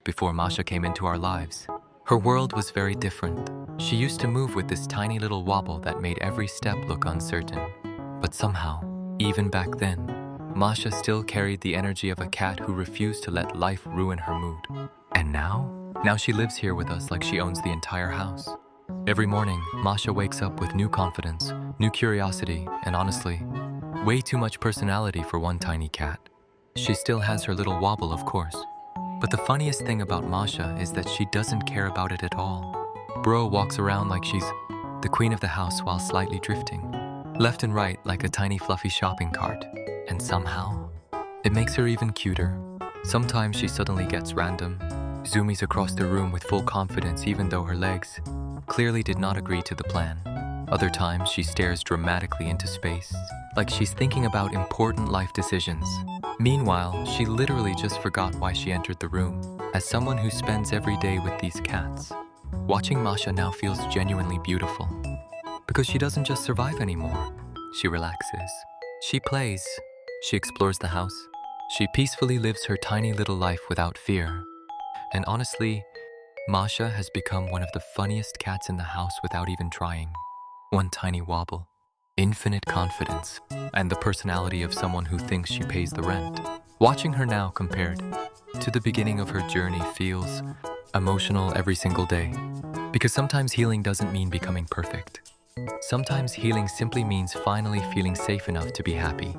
before Masha came into our lives. Her world was very different. She used to move with this tiny little wobble that made every step look uncertain. But somehow, even back then, Masha still carried the energy of a cat who refused to let life ruin her mood. And now she lives here with us like she owns the entire house. Every morning, Masha wakes up with new confidence, new curiosity, and honestly, way too much personality for one tiny cat. She still has her little wobble, of course. But the funniest thing about Masha is that she doesn't care about it at all. Bro walks around like she's the queen of the house while slightly drifting, left and right like a tiny fluffy shopping cart. And somehow, it makes her even cuter. Sometimes she suddenly gets random, zoomies across the room with full confidence even though her legs clearly did not agree to the plan. Other times she stares dramatically into space, like she's thinking about important life decisions. Meanwhile, she literally just forgot why she entered the room. As someone who spends every day with these cats, watching Masha now feels genuinely beautiful. Because she doesn't just survive anymore. She relaxes. She plays. She explores the house. She peacefully lives her tiny little life without fear. And honestly, Masha has become one of the funniest cats in the house without even trying. One tiny wobble, infinite confidence, and the personality of someone who thinks she pays the rent. Watching her now compared to the beginning of her journey feels emotional every single day. Because sometimes healing doesn't mean becoming perfect. Sometimes healing simply means finally feeling safe enough to be happy.